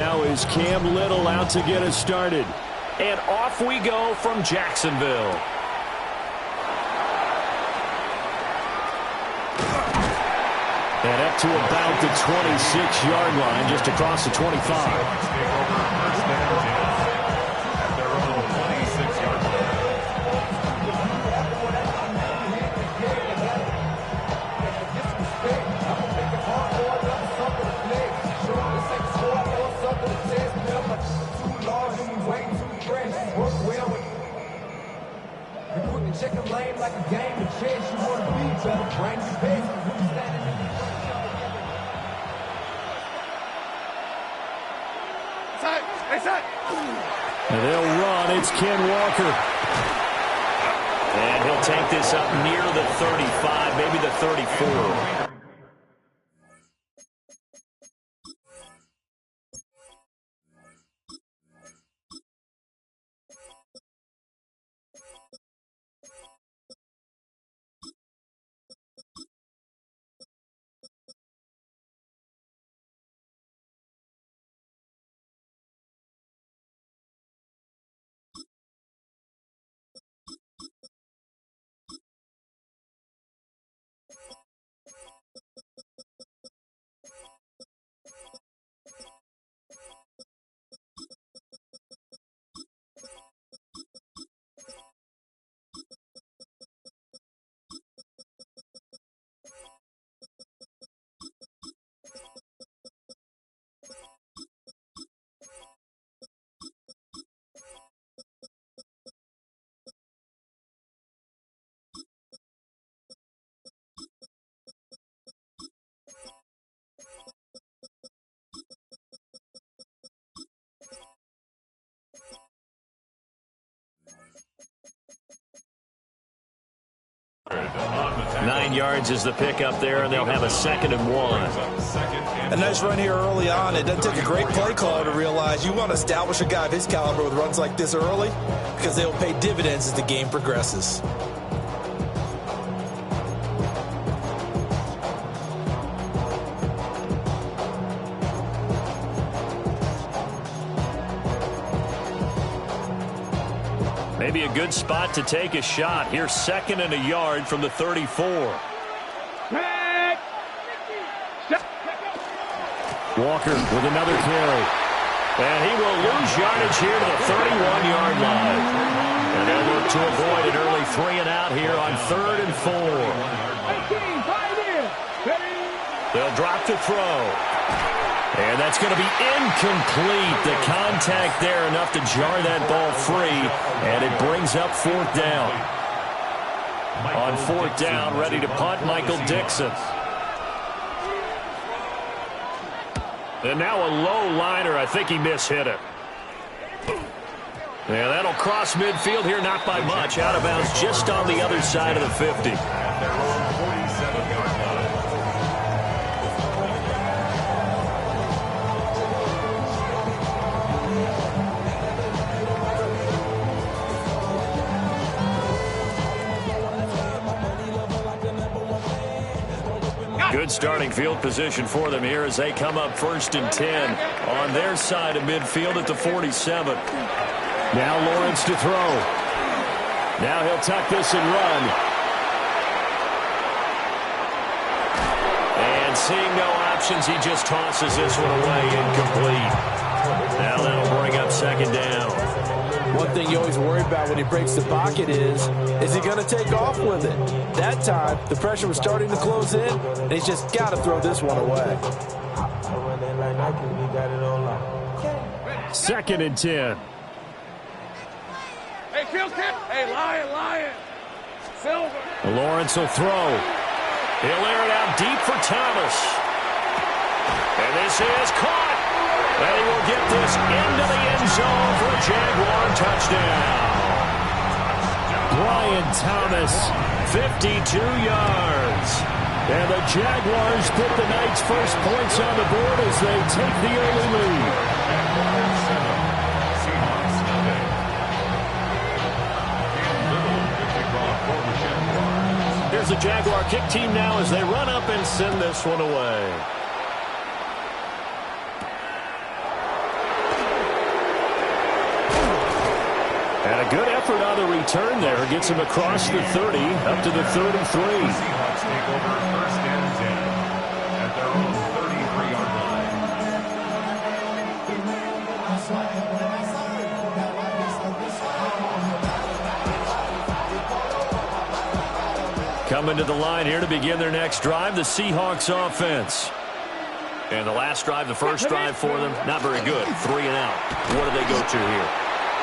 Now is Cam Little out to get us started. And off we go from Jacksonville. And up to about the 26-yard line, just across the 25. Check a lane like a game of chance. You want to be better, bring your best. And they'll run. It's Ken Walker. And he'll take this up near the 35, maybe the 34. Nine yards is the pickup there, and they'll have a 2nd and 1. A nice run here early on. It doesn't take a great play caller to realize you want to establish a guy of his caliber with runs like this early because they'll pay dividends as the game progresses. Maybe a good spot to take a shot. Here's 2nd and a yard from the 34. Walker with another carry. And he will lose yardage here to the 31-yard line. And they'll look to avoid an early 3-and-out here on 3rd and 4. They'll drop to throw. And that's going to be incomplete. The contact there enough to jar that ball free. And it brings up 4th down. On 4th down, ready to punt, Michael Dixon. And now a low liner. I think he mishit it. Yeah, that'll cross midfield here, not by much. Out of bounds just on the other side of the 50. Good starting field position for them here as they come up 1st and 10 on their side of midfield at the 47. Now Lawrence to throw. Now he'll tuck this and run. And seeing no options, he just tosses this one away, incomplete. Now that'll bring up 2nd down. One thing you always worry about when he breaks the pocket is he going to take off with it? That time, the pressure was starting to close in, and he's just got to throw this one away. 2nd and 10. Hey, hey, Lion. Silver. Lawrence will throw. He'll air it out deep for Thomas. And this is caught. And he will get this into the end zone for a Jaguar touchdown. Brian Thomas, 52 yards. And the Jaguars put the Knights' first points on the board as they take the early lead. Here's the Jaguar kick team now as they run up and send this one away. And a good effort on the return there. Gets him across the 30, up to the 33. Seahawks take over 1st and 10 at their own 33-yard line. Coming to the line here to begin their next drive, the Seahawks offense. And the last drive, the first drive for them, not very good. 3 and out. What do they go to here?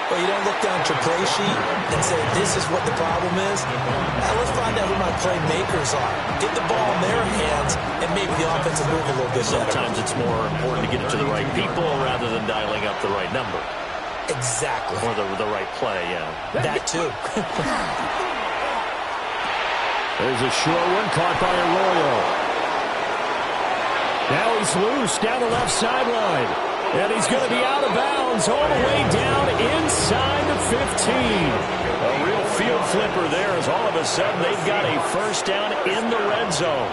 Well, you don't look down at your play sheet and say, this is what the problem is. Now, let's find out who my playmakers are. Get the ball in their hands, and maybe the offense will move a little bit better. Sometimes it's more important to get it to the right people rather than dialing up the right number. Exactly. Or the right play, yeah. That too. There's a short one caught by Arroyo. Now he's loose down the left sideline. And he's going to be out of bounds all the way down inside the 15. A real field flipper there as all of a sudden they've got a first down in the red zone.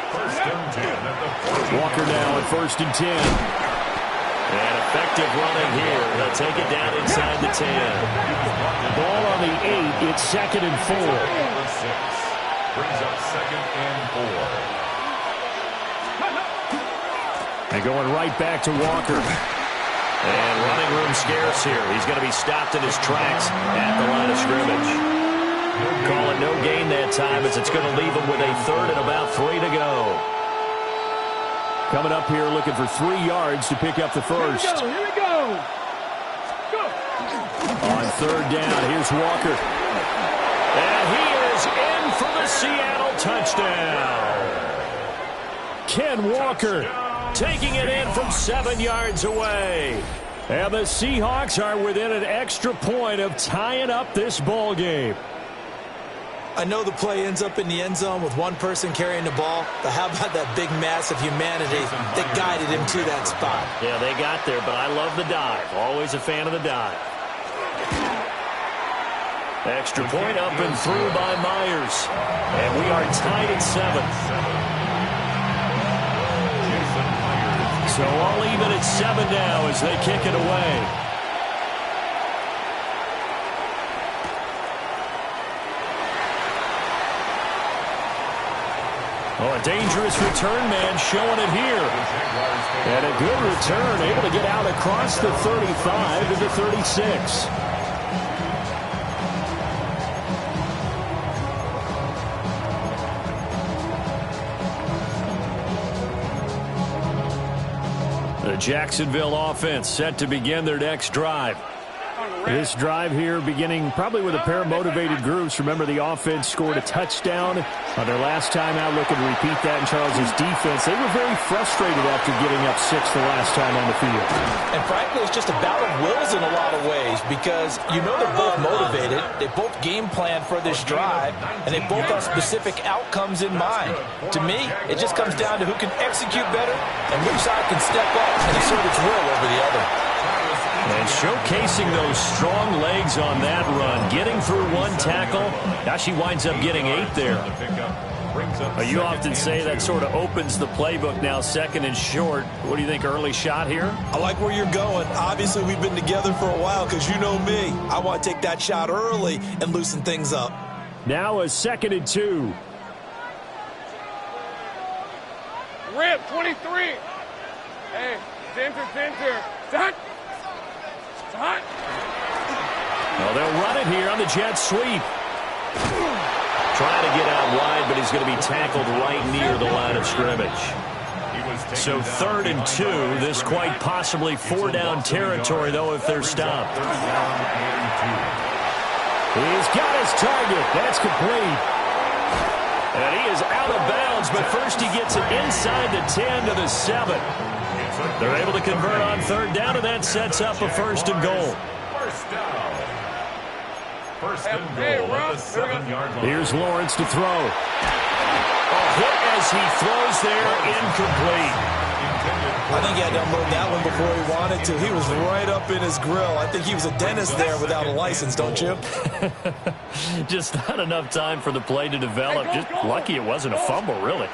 1st and 10 at the 40. Walker now at 1st and 10. And effective running here. They'll take it down inside the 10. Ball on the 8. It's 2nd and 4. Number 6 brings up 2nd and 4. And going right back to Walker. And running room scarce here. He's going to be stopped in his tracks at the line of scrimmage. Call it no gain that time as it's going to leave him with a 3rd and about 3 to go. Coming up here looking for 3 yards to pick up the first. Here we go. Go. On 3rd down, here's Walker. And he is in for the Seattle touchdown. Ken Walker taking it in from 7 yards away. And the Seahawks are within an extra point of tying up this ball game. I know the play ends up in the end zone with one person carrying the ball, but how about that big mass of humanity that guided him to that spot? Yeah, they got there, but I love the dive. Always a fan of the dive. Extra point up and through by Myers. And we are tied at 7. So all even at 7 now as they kick it away. Oh, a dangerous return man showing it here. And a good return, able to get out across the 35 to the 36. The Jacksonville offense set to begin their next drive. This drive here beginning probably with a pair of motivated groups. Remember, the offense scored a touchdown on their last time out. Looking to repeat that in Charles' defense. They were very frustrated after giving up 6 the last time on the field. And frankly, it's just a battle of wills in a lot of ways because you know they're both motivated. They both game plan for this drive, and they both have specific outcomes in mind. To me, it just comes down to who can execute better and which side can step up and assert its will over the other. And showcasing those strong legs on that run. Getting through one tackle. Now she winds up getting 8 there. You often say that sort of opens the playbook now, 2nd and short. What do you think, early shot here? I like where you're going. Obviously, we've been together for a while because you know me. I want to take that shot early and loosen things up. Now a 2nd and 2. Rip, 23. Hey, center. Set. Well, they'll run it here on the jet sweep. Trying to get out wide, but he's going to be tackled right near the line of scrimmage. So 3rd and 2. This quite possibly 4-down territory, though, if they're stopped. He's got his target. That's complete. And he is out of bounds, but first he gets it inside the 10 to the 7. They're able to convert on 3rd down, and that sets up a 1st and goal. First and goal at the 7-yard line. Here's Lawrence to throw. A hit as he throws there, incomplete. I think he had to unload that one before he wanted to. He was right up in his grill. I think he was a dentist there without a license, don't you? Just not enough time for the play to develop. Just lucky it wasn't a fumble, really.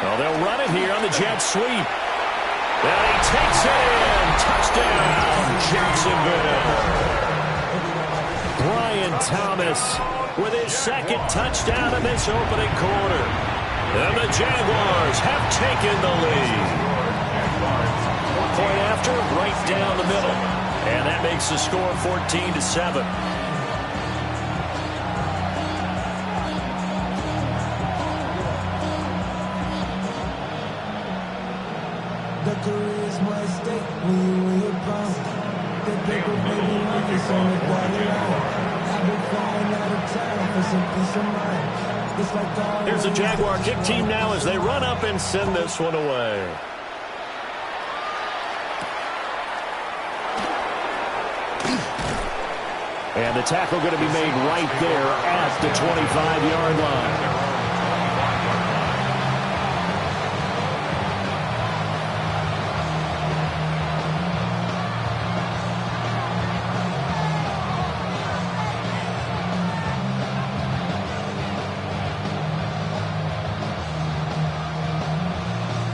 Well, they'll run it here on the jet sweep. And he takes it in. Touchdown, Jacksonville. Davis with his second touchdown in this opening quarter. And the Jaguars have taken the lead. Point after, right down the middle. And that makes the score 14-7. The career is my stake when you're bound. The paper baby like it's on the dotted line. I've been flying out of town for some peace of mind. It's like all Here's the Jaguar kick team now as they run up and send this one away. And the tackle going to be made right there at the 25-yard line.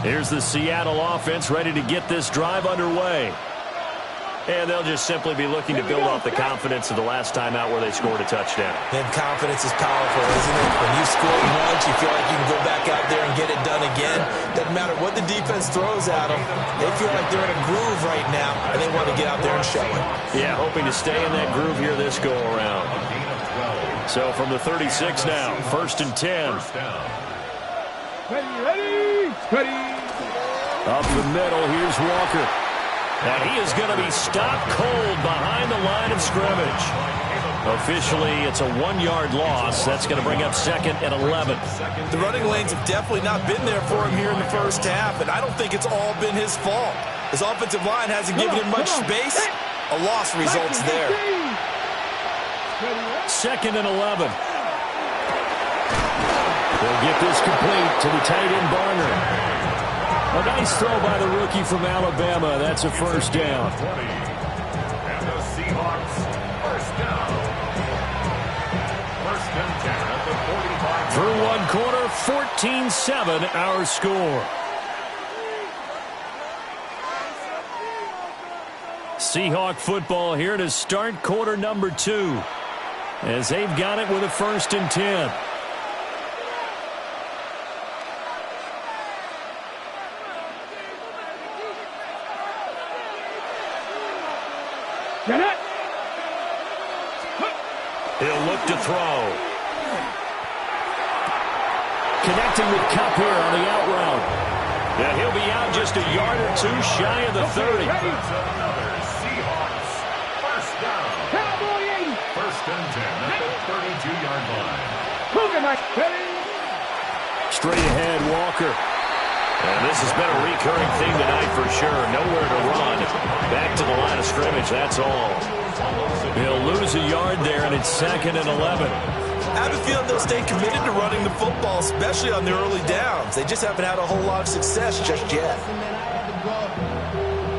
Here's the Seattle offense ready to get this drive underway. And they'll just simply be looking to build off the confidence of the last time out where they scored a touchdown. And confidence is powerful, isn't it? When you score once, you feel like you can go back out there and get it done again. Doesn't matter what the defense throws at them. They feel like they're in a groove right now, and they want to get out there and show it. Yeah, hoping to stay in that groove here this go-around. So from the 36 now, 1st and 10. Ready. Up the middle, here's Walker. And he is going to be stopped cold behind the line of scrimmage. Officially, it's a 1-yard loss. That's going to bring up 2nd and 11. The running lanes have definitely not been there for him here in the first half, and I don't think it's all been his fault. His offensive line hasn't given him much space. A loss results there. 2nd and 11. They'll get this complete to the tight end Barner. A nice throw by the rookie from Alabama. That's a first down. And the Seahawks first down. 1st and 10 at the 45. Through one quarter, 14-7 our score. Seahawk football here to start quarter number 2. As they've got it with a 1st and 10. Get it. He'll look to throw. Connecting with Kupp here on the out route. Yeah, he'll be out just a yard or two shy of the 30. Another Seahawks first down. Cowboy 80. 1st and 10 at the 32-yard line. Ready. Straight ahead, Walker. And this has been a recurring theme tonight for sure. Nowhere to run. Back to the line of scrimmage, that's all. He'll lose a yard there, and it's 2nd and 11. I have a feeling they'll stay committed to running the football, especially on the early downs. They just haven't had a whole lot of success just yet.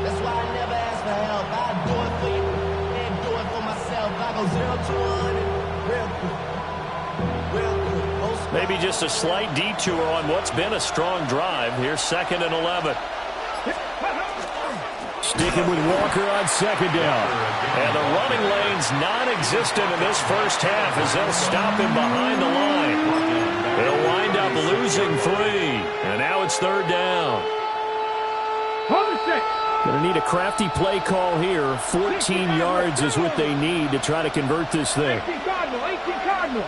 That's why I never ask for help. I do it for you and do it for myself. I go 0 to 100 real quick. Maybe just a slight detour on what's been a strong drive. Here's 2nd and 11. Sticking with Walker on 2nd down. And the running lane's non-existent in this first half as they'll stop him behind the line. They'll wind up losing 3. And now it's 3rd down. Hold the stick. Going to need a crafty play call here. 14 yards is what they need to try to convert this thing. 18 Cardinal.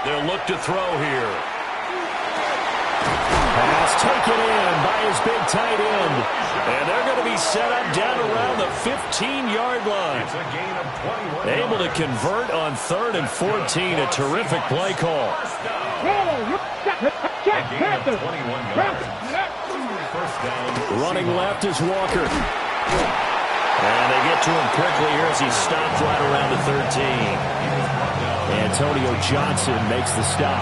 They'll look to throw here. Pass taken in by his big tight end. And they're going to be set up down around the 15-yard line. It's a gain of 21. Able to convert on 3rd and 14. A terrific play call. A gain of 21 yards. First down. Running left is Walker. And they get to him quickly here as he stopped right around the 13. Antonio Johnson makes the stop.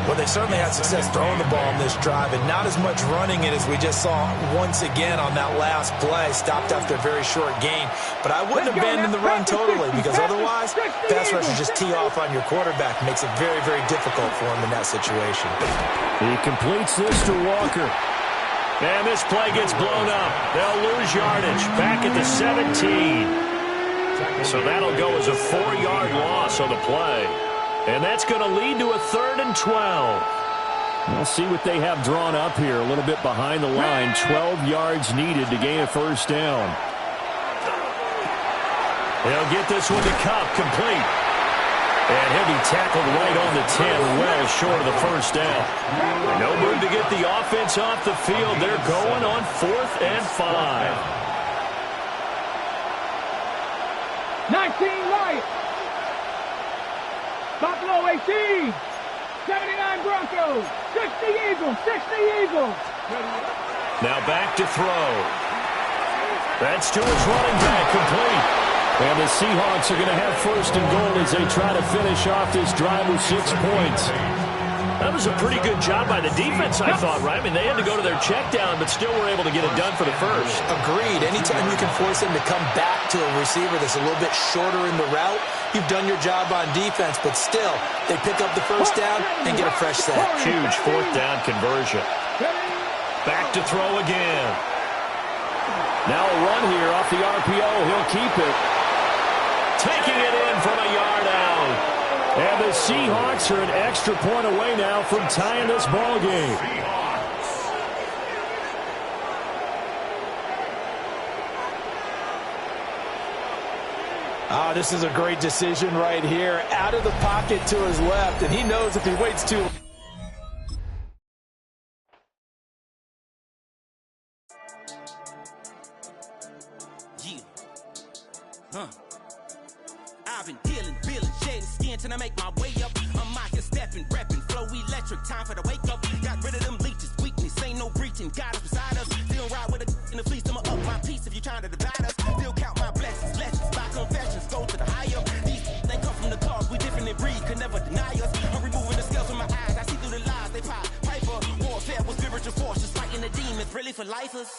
Well, they certainly had success throwing the ball on this drive, and not as much running it as we just saw once again on that last play. Stopped after a very short gain. But I wouldn't abandon the run totally, because otherwise, pass rushers just tee off on your quarterback. Makes it very, very difficult for him in that situation. He completes this to Walker. And this play gets blown up. They'll lose yardage back at the 17. So that'll go as a 4-yard loss on the play. And that's going to lead to a 3rd and 12. We'll see what they have drawn up here. A little bit behind the line. 12 yards needed to gain a first down. They'll get this one to Kupp, complete. And he'll be tackled right on the 10, well short of the first down. No move to get the offense off the field. They're going on 4th and 5. 19 Lions. Buffalo 18. 79 Broncos. 60 Eagles. 60 Eagles. Now back to throw. That's to his running back, complete. And the Seahawks are going to have 1st and goal as they try to finish off this drive with 6 points. That was a pretty good job by the defense, I thought, right? I mean, they had to go to their check down, but still were able to get it done for the first. Agreed. Anytime you can force them to come back to a receiver that's a little bit shorter in the route, you've done your job on defense, but still, they pick up the first down and get a fresh set. Huge 4th down conversion. Back to throw again. Now a run here off the RPO. He'll keep it. Taking it in from a yard out. And the Seahawks are an extra point away now from tying this ball game. This is a great decision right here. Out of the pocket to his left, and he knows if he waits too long. I've been dealing, shedding skin till I make my way up. I'm mocking, stepping, repping, flow electric. Time for the wake up. Got rid of them leeches, weakness, ain't no breaching. Got us beside us. Still ride with a in the fleece. I'ma up my piece if you trying to divide us. Still count my blessings, lessons by confessions. Go to the higher. These they come from the cars. We different in breed, could never deny us. I'm removing the scales from my eyes. I see through the lies they pop. Piper, warfare with spiritual force, just fighting the demons. Really for lifers.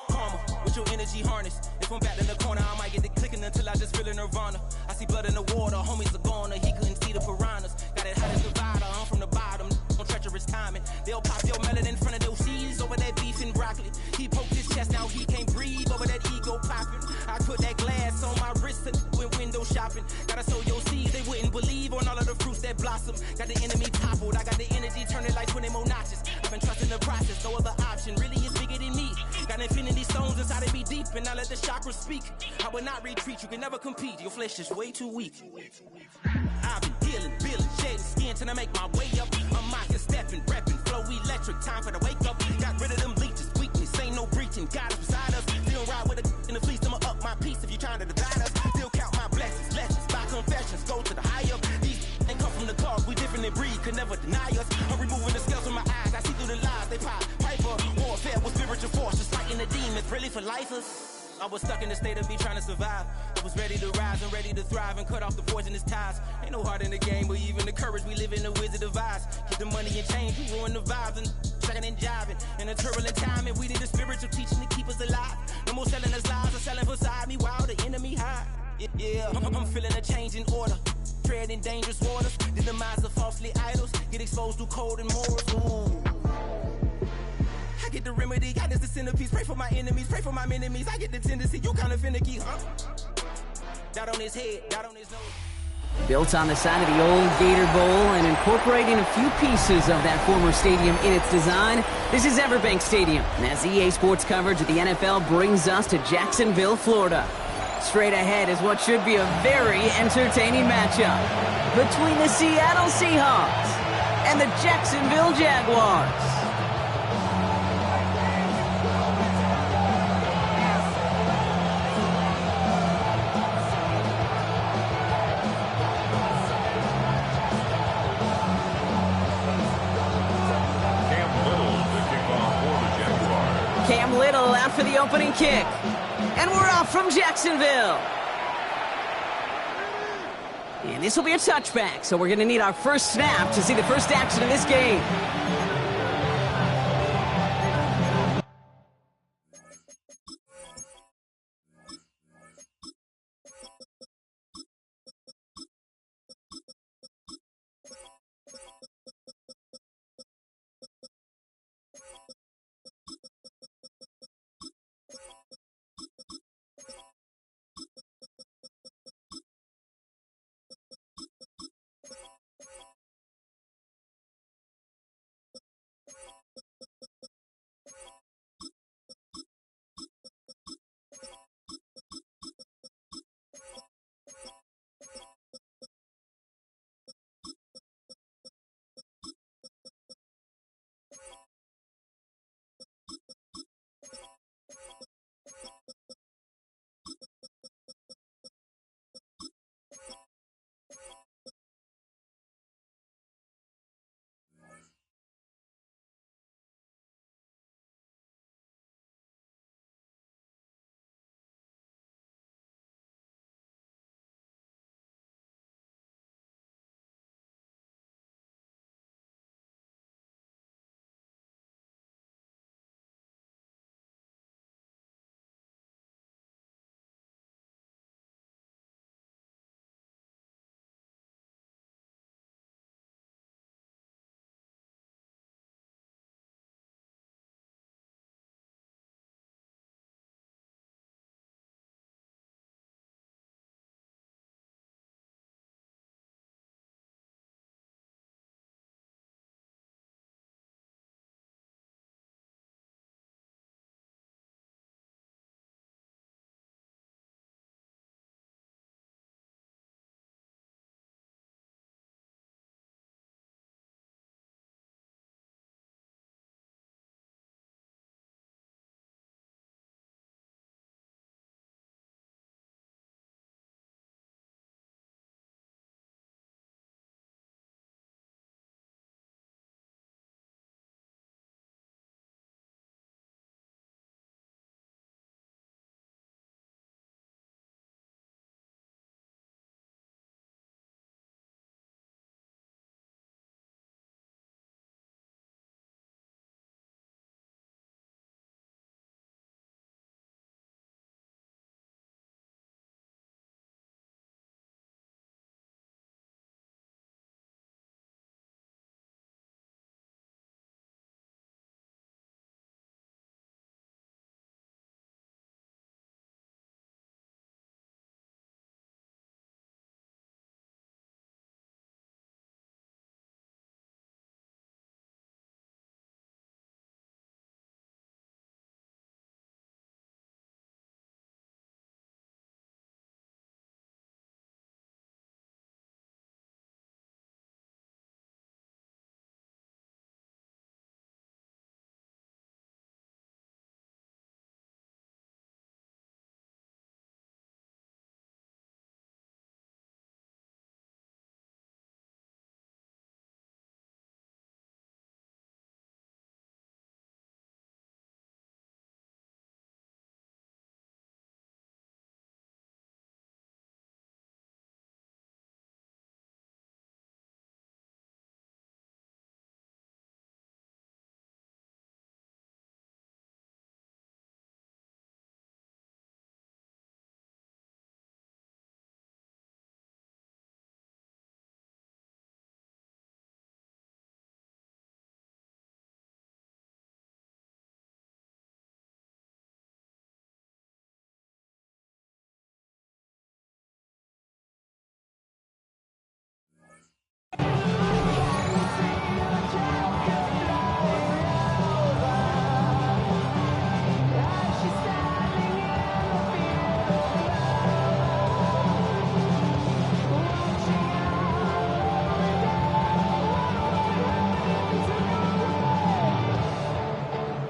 Karma, with your energy harness. If I'm back in the corner, I might get the clicking until I just feel a nirvana. I see blood in the water, homies are gone, he couldn't see the piranhas. Got it hot as Nevada, I'm from the bottom, on treacherous timing. They'll pop your melon in front of those seeds over that beef and broccoli. He poked his chest, now he can't breathe over that ego popping. I put that glass on my wrist and went window shopping. Gotta sow your seeds, they wouldn't believe on all of the fruits that blossom. Got the enemy toppled, I got the energy turning like 20 more notches. I've been trusting the process, no other option, really is bigger than me. Got infinity stones inside of me deep, and I let the chakras speak. I will not retreat, you can never compete. Your flesh is way too weak. I've been dealing, shedding skin till I make my way up. I'm mocking, stepping, repping, flow electric. Time for the wake up. Got rid of them leeches, weakness, ain't no breaching. Got us beside us. Still ride with a in the fleece. I'ma up my piece if you trying to divide us. Still count my blessings, lessons by confessions. Go to the higher. These ain't come from the cars. We different in breed, could never deny us. I'm removing the scales from my eyes. I see through the lies they pop. Piper, warfare with spiritual force, just fighting the demons. Really for lifers. I was stuck in the state of me trying to survive. I was ready to rise and ready to thrive and cut off the poisonous ties. Ain't no heart in the game, but even the courage we live in the Wizard of Oz. Keep the money and change, we ruin the vibes and checking and jiving. In a turbulent time, and we need a spiritual teaching to keep us alive. No more selling us lies or selling beside me while the enemy hide. Yeah, I'm feeling a change in order. Treading dangerous waters. The demise of falsely idols. Get exposed to cold and morals. Ooh. I get the remedy, God is the centerpiece. Pray for my enemies, pray for my enemies. I get the tendency, you kind of finicky, huh? Dot on his head, dot on his nose. Built on the side of the old Gator Bowl and incorporating a few pieces of that former stadium in its design, this is Everbank Stadium. And as EA Sports coverage of the NFL brings us to Jacksonville, Florida. Straight ahead is what should be a very entertaining matchup between the Seattle Seahawks and the Jacksonville Jaguars. Cam Little out for the opening kick. And we're off from Jacksonville. And this will be a touchback, so we're going to need our first snap to see the first action of this game.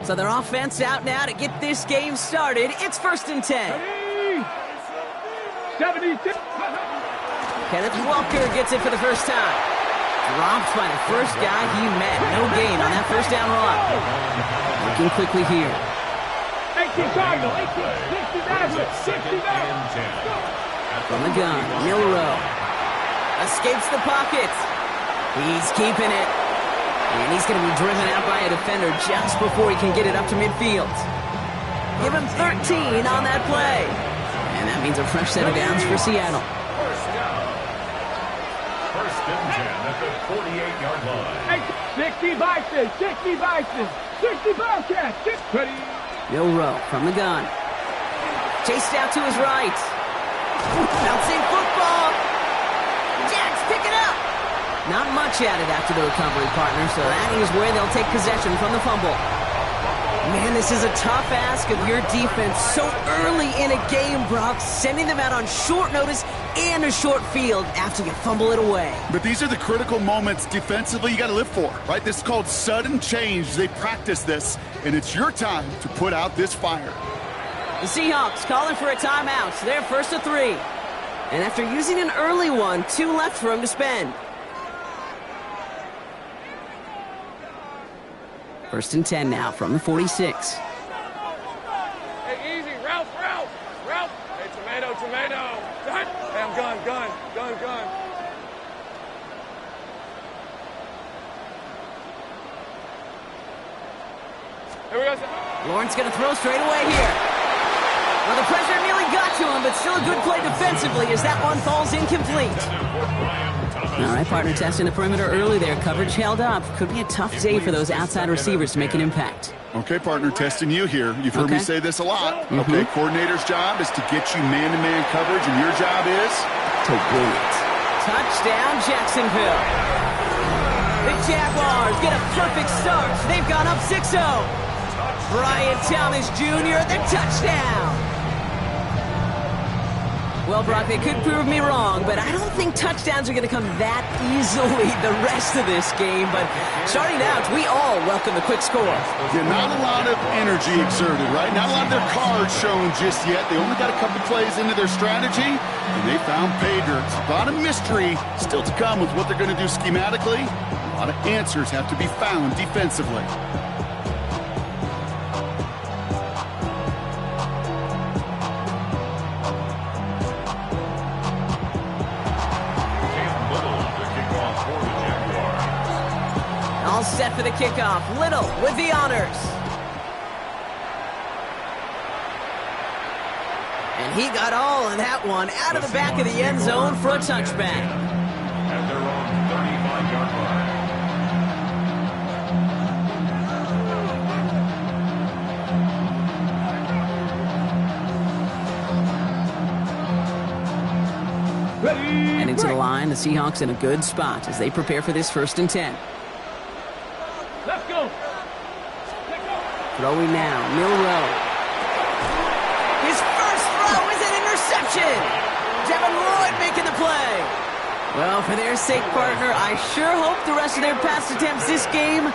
So their offense out now to get this game started. It's 1st and 10. 76. Kenneth Walker gets it for the first time. Dropped by the first guy he met. No gain on that first down run. Looking quickly here. 18 Cardinal. 60 From the gun, Milroe. Escapes the pocket. He's keeping it. And he's going to be driven out by a defender just before he can get it up to midfield. Give him 13 on that play. And that means a fresh set of downs for Seattle. First and 10 at the 48-yard line. 60 Bison. 60 Bison. 60 Bobcats. 20. Milroe from the gun. Chased out to his right. Bouncing football. Jacks pick it up. Not much added after the recovery, partner, so that is where they'll take possession from the fumble. Man, this is a tough ask of your defense so early in a game, Brock, sending them out on short notice and a short field after you fumble it away. But these are the critical moments defensively you got to live for, right? This is called sudden change. They practice this, and it's your time to put out this fire. The Seahawks calling for a timeout. They're 1st and 3. And after using an early one, 2 left for him to spend. 1st and 10 now from the 46. Hey, easy. Ralph. Hey, tomato. Gun. Hey, I'm gun. Here we go. Lawrence going to throw straight away here. Well, the pressure nearly got to him, but still a good play defensively as that one falls incomplete. All right, partner, testing the perimeter early there. Coverage held up. Could be a tough day for those outside receivers to make an impact. Okay, partner, testing you here. You've heard me say this a lot. Okay, coordinator's job is to get you man-to-man coverage, and your job is to win it. Touchdown, Jacksonville. The Jaguars get a perfect start. They've gone up 6-0. Brian Thomas Jr., the touchdown. Well, Brock, they could prove me wrong, but I don't think touchdowns are going to come that easily the rest of this game. But starting out, we all welcome the quick score. Yeah, not a lot of energy exerted, right? Not a lot of their cards shown just yet. They only got a couple plays into their strategy, and they found pay dirt. A lot of mystery still to come with what they're going to do schematically. A lot of answers have to be found defensively. Set for the kickoff. Little with the honors. And he got all of that one out of the back of the end zone for a touchback. At their own 35-yard line. Heading to the line, the Seahawks in a good spot as they prepare for this 1st and 10. Let's go. Throwing now, Milroe. His first throw is an interception. Devin Lloyd making the play. Well, for their sake, partner, I sure hope the rest of their pass attempts this game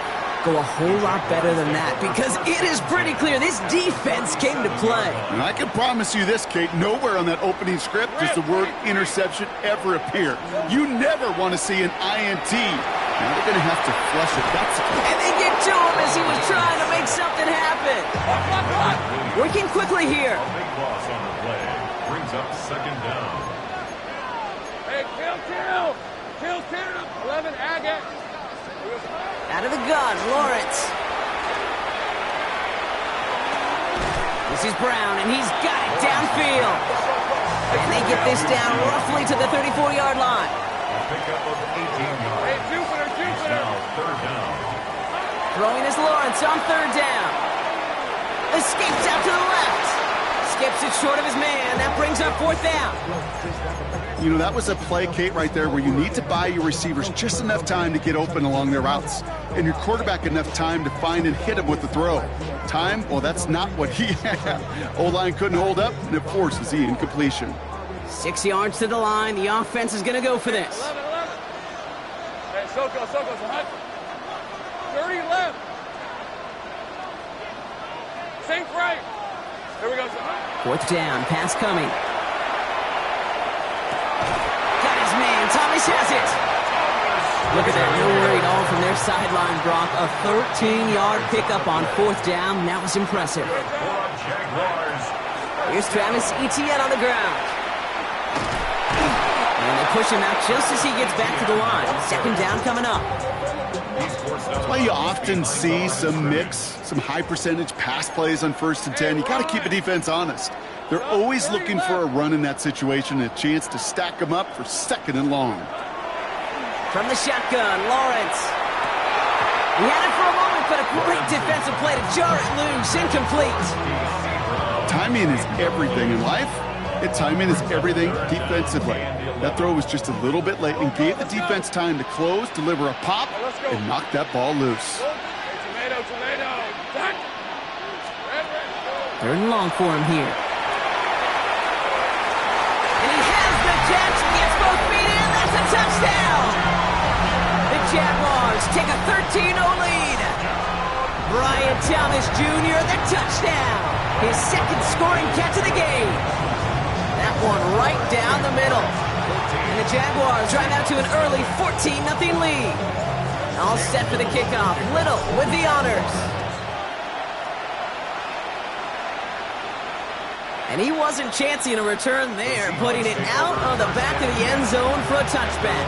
go a whole lot better than that, because it is pretty clear this defense came to play. And I can promise you this, Kate, nowhere on that opening script does the word interception ever appear. You never want to see an INT. Now they're going to have to flush it. And they get to him as he was trying to make something happen. Working quickly here. A big loss on the play. Brings up 2nd down. Hey, kill. 11, Agate. Out of the gun, Lawrence. This is Brown, and he's got it downfield. And they get this down roughly to the 34-yard line. A pickup of 18 yards. Hey, Jupiter. Now 3rd down. Throwing is Lawrence on 3rd down. Escapes out to the left. Skips it short of his man. That brings up 4th down. You know, that was a play, Kate, right there where you need to buy your receivers just enough time to get open along their routes, and your quarterback enough time to find and hit him with the throw. Time? Well, that's not what he had. O-line couldn't hold up, and it forces the incompletion. 6 yards to the line. The offense is going to go for this. 11. Hey, Soko, so hot. 30 left. Think right. Here we go. Fourth down, pass coming. Got his man, Thomas has it. Look at that, no worry at all from their sideline, Brock. A 13-yard pickup on fourth down. That was impressive. Here's Travis Etienne on the ground. And they push him out just as he gets back to the line. Second down coming up. That's why you often see some mix, some high-percentage pass plays on 1st and 10. You got to keep the defense honest. They're always looking for a run in that situation, a chance to stack them up for 2nd and long. From the shotgun, Lawrence. He had it for a moment, but a great defensive play to jar it loose. Incomplete. Timing is everything in life. And timing is everything defensively. That throw was just a little bit late and gave the defense time to close, deliver a pop, and knock that ball loose. Third and long for him here. And he has the catch. Gets both feet in. That's a touchdown. The Jaguars take a 13-0 lead. Brian Thomas Jr., the touchdown. His second scoring catch of the game. That one right down the middle. And the Jaguars drive out to an early 14-0 lead. All set for the kickoff. Little with the honors. And he wasn't chancing a return there, putting it out of the back of the end zone for a touchback.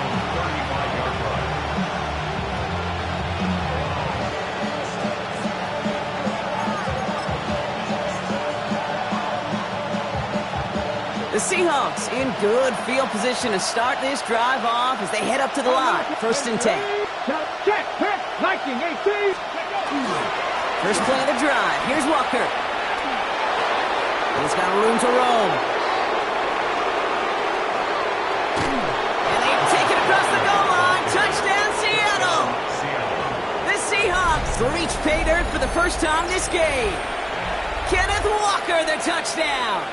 The Seahawks in good field position to start this drive off as they head up to the line. 1st and 10. Check, Viking 18. First play of the drive. Here's Walker. He's got room to roam. And they take it across the goal line. Touchdown, Seattle. The Seahawks reach pay dirt for the first time this game. Kenneth Walker, the touchdown.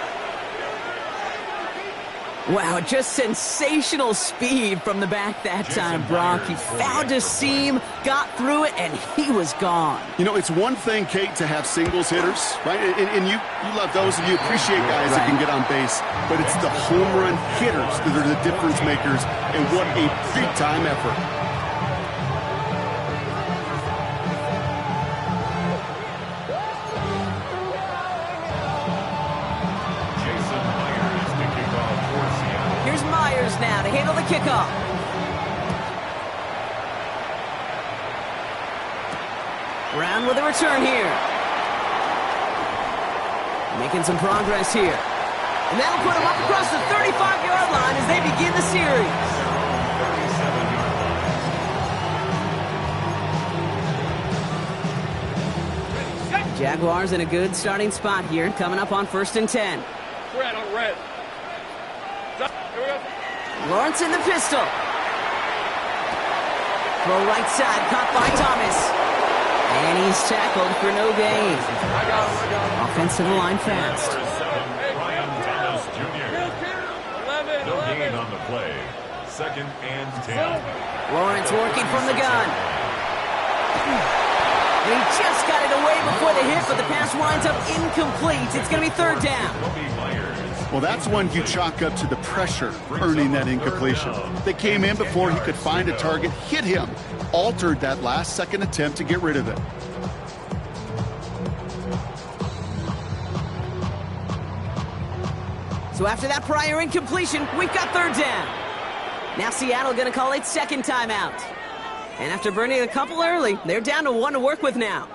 Wow, just sensational speed from the back that time, Brock. He found a seam, got through it, and he was gone. You know, it's one thing, Kate, to have singles hitters, right? And you love those, and you appreciate guys that can get on base. But it's the home run hitters that are the difference makers, and what a big-time effort. Now to handle the kickoff. Brown with a return here. Making some progress here. And that'll put him up across the 35-yard line as they begin the series. Jaguars in a good starting spot here, coming up on 1st and 10. Red on red. Lawrence in the pistol. Throw right side, caught by Thomas. And he's tackled for no gain. Offense to the line fast. Brian Thomas Jr. No gain on the play. 2nd and 10. Lawrence working from the gun. And he just got it away before the hit, but the pass winds up incomplete. It's going to be 3rd down. Well, that's one you chalk up to the pressure earning that incompletion. They came in before he could find a target, hit him, altered that last-second attempt to get rid of it. So after that prior incompletion, we've got 3rd down. Now Seattle going to call its 2nd timeout. And after burning a couple early, they're down to 1 to work with now.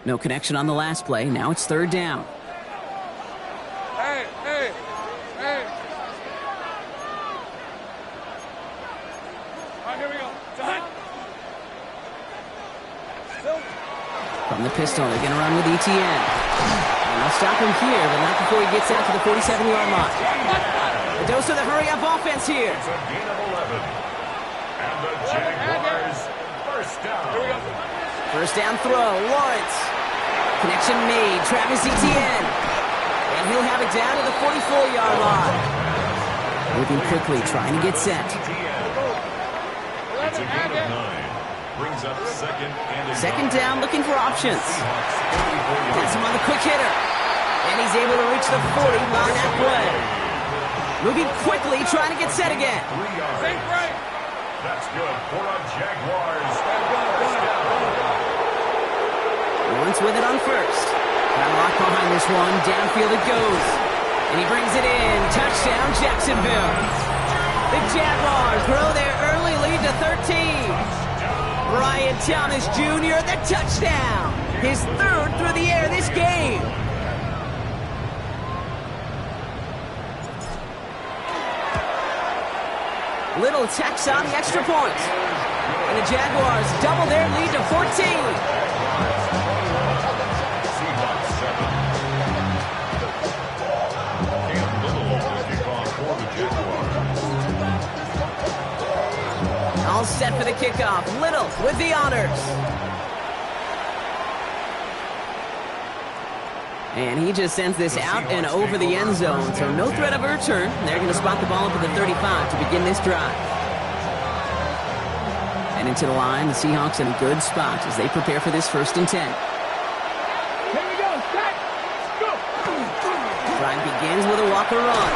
No connection on the last play. Now it's 3rd down. Hey. All right, here we go. Time. From the pistol, they're going to run with Etienne. And they'll stop him here, but not before he gets out to the 47-yard line. The dose of the hurry-up offense here. It's a gain of 11. And the Jaguars first down. Here we go. First down throw, Lawrence. Connection made, Travis Etienne. And he'll have it down to the 44-yard line. Moving quickly, trying to get set. It's a gain of 9. Brings up second down, looking for options. That's him on the quick hitter. And he's able to reach the 40 on that play. Moving quickly, trying to get set again. That's good for a Jaguars. Lawrence with it on first. Got a lock behind this one. Downfield it goes. And he brings it in. Touchdown, Jacksonville. The Jaguars grow their early lead to 13. Brian Thomas Jr., the touchdown. His third through the air this game. Little tacks on the extra point. And the Jaguars double their lead to 14. All set for the kickoff. Little with the honors. And he just sends this out and over the end zone, so no threat of a return. They're going to spot the ball up at the 35 to begin this drive. And into the line, the Seahawks in a good spot as they prepare for this 1st and 10. Here we go, set, go. Drive begins with a Walker run.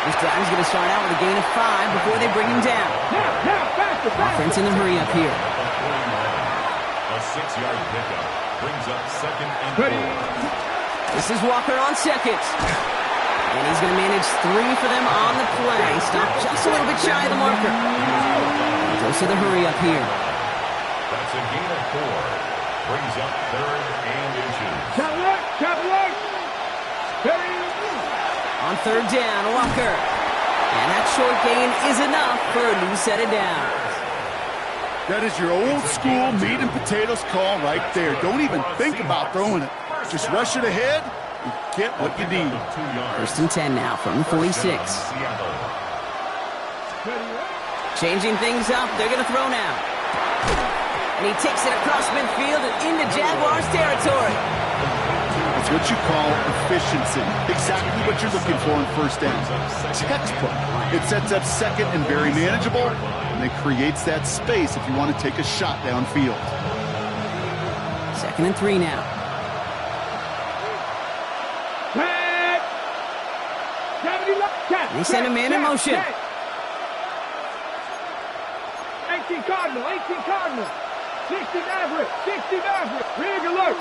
This drive is going to start out with a gain of 5 before they bring him down. Now, faster. Offense in the hurry up here. A 6-yard pickup brings up 2nd and 4. This is Walker on second. And he's going to manage 3 for them on the play. Stop just a little bit shy of the marker. Goes to the hurry up here. That's a gain of 4. Brings up 3rd and inches. Chop alert. On 3rd down, Walker. And that short gain is enough for a new set of downs. That is your old school meat and potatoes call right there. Don't even think about throwing it. Just rush it ahead and get what you need. 1st and 10 now from the 46. Changing things up, they're going to throw now. And he takes it across midfield and into Jaguars territory. It's what you call efficiency. Exactly what you're looking for in 1st down. Textbook. It sets up 2nd and very manageable, and it creates that space if you want to take a shot downfield. 2nd and 3 now. They send him in motion. 18 Cardinal. 60 Maverick. Rig alert.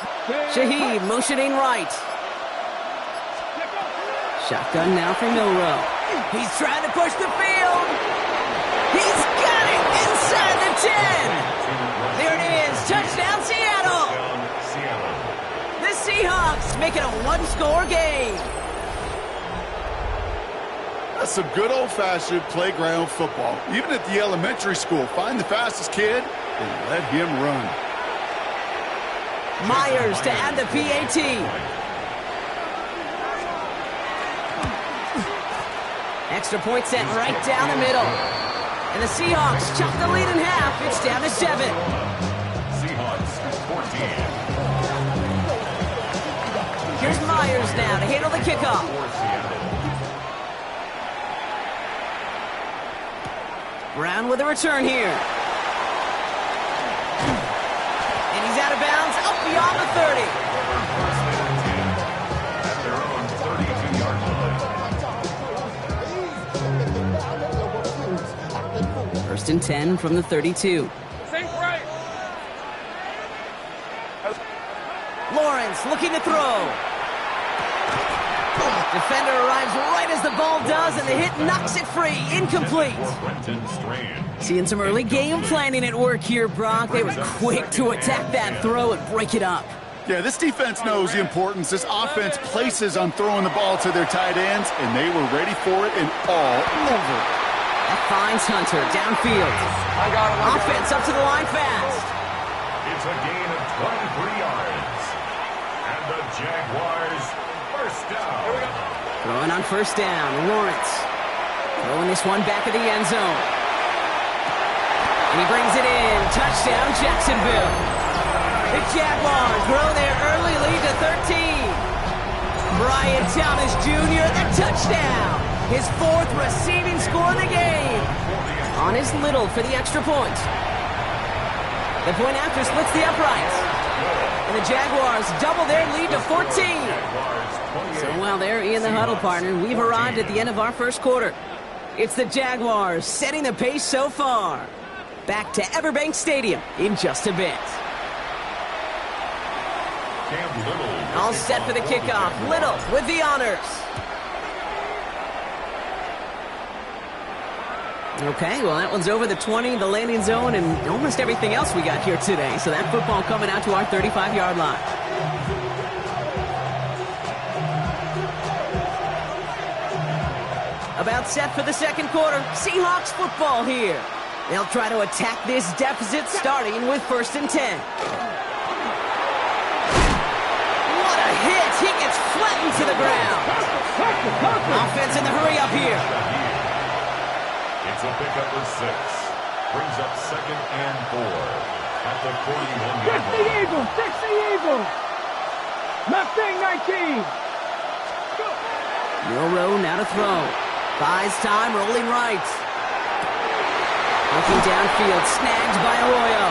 Shaheed motioning right. Shotgun now for Milrow. He's trying to push the field. He's got it inside the 10. There it is. Touchdown, Seattle. The Seahawks make it a 1-score game. That's some good old-fashioned playground football. Even at the elementary school, find the fastest kid and let him run. Myers to add the PAT. Extra point set right down the middle. And the Seahawks chop the lead in half. It's down to 7. Seahawks 14. Here's Myers now to handle the kickoff. Brown with a return here. And he's out of bounds, up beyond the 30. 1st and 10 from the 32. Lawrence looking to throw. Defender arrives right as the ball does, and the hit knocks it free. Incomplete. Seeing some early game planning at work here, Brock. They were quick to attack that throw and break it up. Yeah, this defense knows the importance this offense places on throwing the ball to their tight ends, and they were ready for it and all over. That finds Hunter downfield. Offense up to the line fast. It's a gain of 23 yards. And the Jaguars first down. Throwing on 1st down, Lawrence. Throwing this one back of the end zone. And he brings it in. Touchdown, Jacksonville. The Jaguars grow their early lead to 13. Wyatt Thomas Jr., the touchdown. His 4th receiving score of the game. On is Little for the extra point. The point after splits the uprights. And the Jaguars double their lead to 14. So while they're in the huddle, partner, we've arrived at the end of our first quarter. It's the Jaguars setting the pace so far. Back to Everbank Stadium in just a bit. All set for the kickoff. Little with the honors. Okay, well, that one's over the 20, the landing zone, and almost everything else we got here today. So that football coming out to our 35-yard line. About set for the second quarter. Seahawks football here. They'll try to attack this deficit starting with 1st and 10. What a hit! He gets flattened to the ground. Offense in the hurry up here. It's a pickup of 6. Brings up 2nd and 4 at the 41-yard line. 60 Eagles, 60 Eagles. Mustang 19. Milroe now to throw. Buys time, rolling right. Looking downfield, snagged by Arroyo.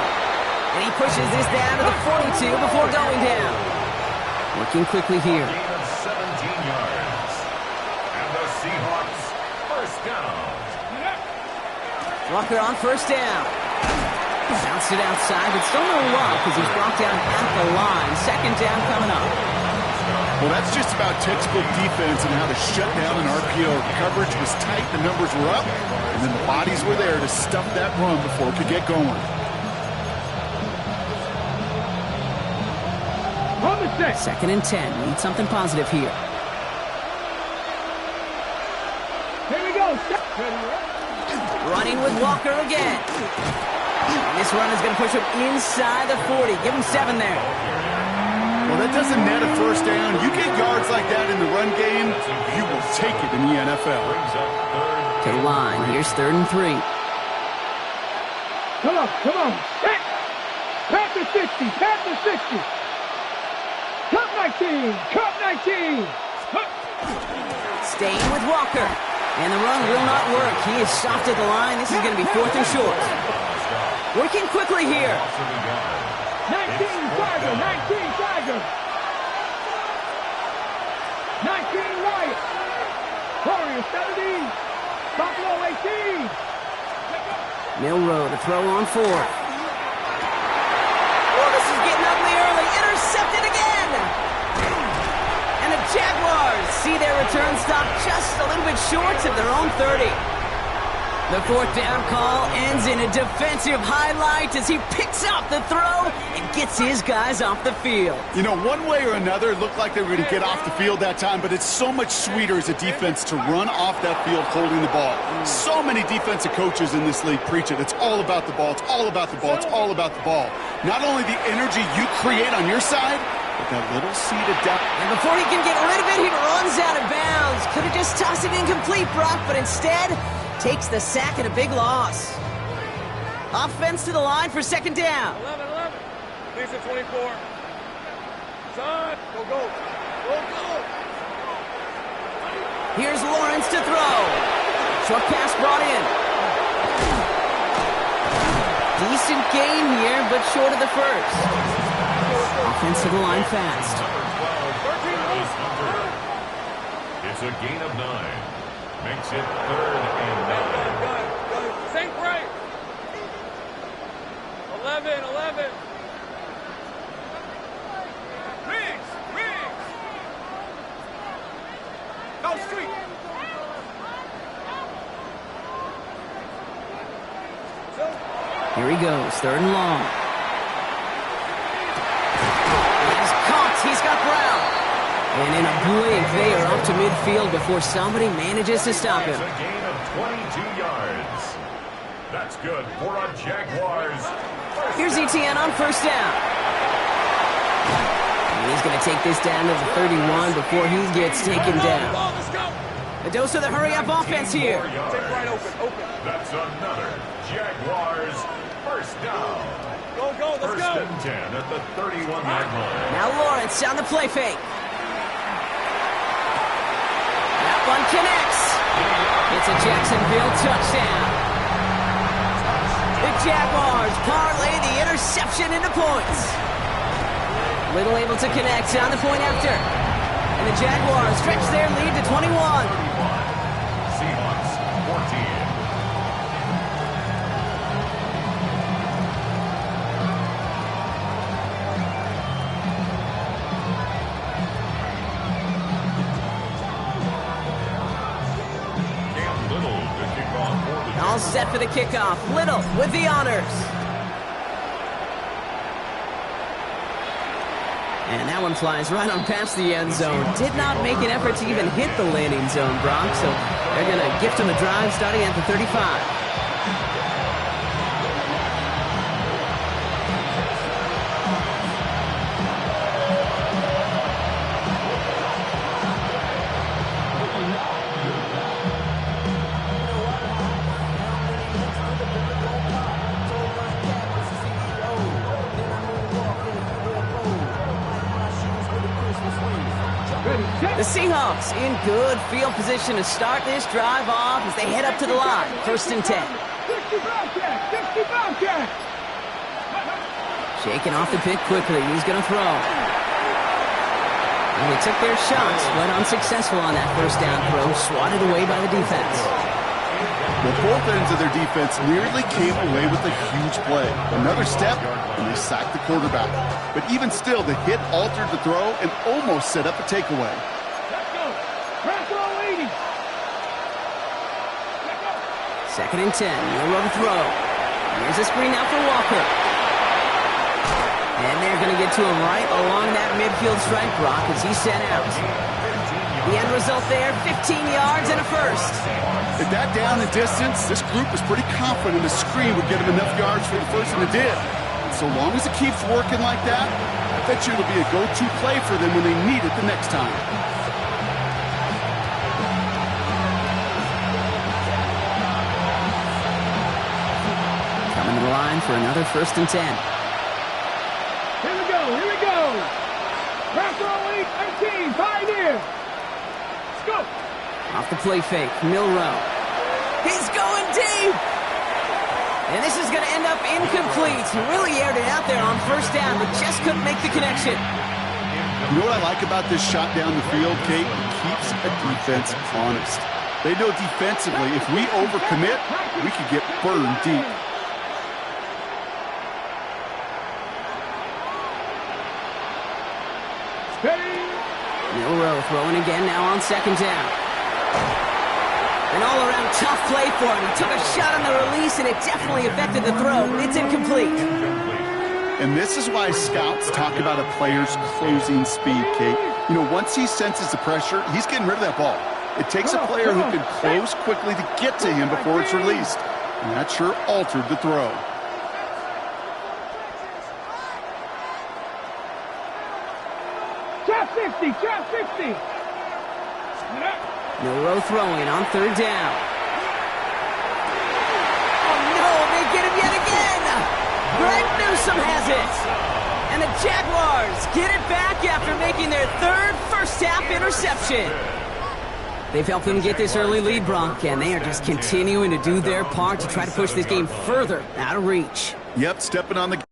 And he pushes this down to the 42 before going down. Working quickly here. Gain of 17 yards. And the Seahawks first down. Walker on first down. Bounced it outside, but still no luck because he's brought down at the line. 2nd down coming up. Well, that's just about textbook defense and how to shut down an RPO. The coverage was tight, the numbers were up, and then the bodies were there to stuff that run before it could get going. On the 6. 2nd and 10. Need something positive here. Here we go. Running with Walker again. And this run is going to push him inside the 40. Give him 7 there. Well, that doesn't net a first down. You get yards like that in the run game, you will take it in the NFL. To the line. Here's 3rd and 3. Come on, come on. Set. Panther 60, Panther 60. Cup 19, Cup 19. Staying with Walker. And the run will not work. He is soft at the line. This is going to be 4th and short. Working quickly here. 19 Tiger, 19 Tiger. 19 Wyatt. Warriors 17. Buffalo 18. Milroe to throw on 4th. Oh, this is getting ugly early. Intercepted again. And the Jaguars see their return stop just a little bit short of their own 30. The 4th down call ends in a defensive highlight as he picks up the throw and gets his guys off the field. You know, one way or another, it looked like they were going to get off the field that time, but it's so much sweeter as a defense to run off that field holding the ball. So many defensive coaches in this league preach it. It's all about the ball. It's all about the ball. It's all about the ball. Not only the energy you create on your side, but that little seed of depth. And before he can get rid of it, he runs out of bounds. Could have just tossed it incomplete, Brock, but instead takes the sack and a big loss. Offense to the line for 2nd down. 11. Lisa 24. Son, go, go. Go, go. Here's Lawrence to throw. Short pass brought in. Decent gain here, but short of the first. Offense to the line fast. It's a gain of 9. Makes it 3rd and 9. Sink right. 11. Riggs. Go street. Here he goes, 3rd and long. He's caught. He's got Brown. And in a blink, they are up to midfield before somebody manages to stop him. It's a gain of 22 yards. That's good for a Jaguars. Here's Etienne on 1st down. And he's going to take this down to the 31 before he gets taken down. A dose of the hurry-up offense here. Right open. That's another Jaguars first down. Go, let's First and 10 at the 31-yard line. Now Lawrence on the play fake. It's a Jacksonville touchdown. The Jaguars parlay the interception into points. Little able to connect on the point after. And the Jaguars stretch their lead to 21. Seahawks 14. All set for the kickoff. Little with the honors. And that one flies right on past the end zone. Did not make an effort to even hit the landing zone, Brock. So they're going to gift him a drive starting at the 35. The Seahawks in good field position to start this drive off as they head up to the line. 1st and 10. 60 Bobcat! Shaking off the pick quickly. He's going to throw. And they took their shots, but unsuccessful on that 1st down throw. Swatted away by the defense. Well, both ends of their defense nearly came away with a huge play. Another step, and they sacked the quarterback. But even still, the hit altered the throw and almost set up a takeaway. 2nd and 10. Miller to throw. Here's a screen out for Walker. And they're going to get to him right along that midfield strike, Brock, as he's sent out. The end result there, 15 yards and a first. At that down and distance, this group was pretty confident the screen would get him enough yards for the first, and it did. And so long as it keeps working like that, I bet you it'll be a go-to play for them when they need it the next time. Coming to the line for another 1st and 10. Here we go. Pass only, 18, Pioneer. Let's go. Off the play fake, Milroe. He's going deep. And this is going to end up incomplete. He really aired it out there on 1st down, but just couldn't make the connection. You know what I like about this shot down the field, Kate? It keeps a defense honest. They know defensively, if we overcommit, we could get burned deep. Milroe throwing again now on 2nd down. An all-around tough play for him. He took a shot on the release, and it definitely affected the throw. It's incomplete. And this is why scouts talk about a player's closing speed, Kate. You know, once he senses the pressure, he's getting rid of that ball. It takes a player who can close quickly to get to him before it's released. And that sure altered the throw. Trap 60. Milroe throwing on 3rd down. Oh, no, they get him yet again. Greg Newsome has it. And the Jaguars get it back after making their 3rd first-half interception. They've helped them get this early lead, Brock, and they are just continuing to do their part to try to push this game further out of reach. Yep, stepping on the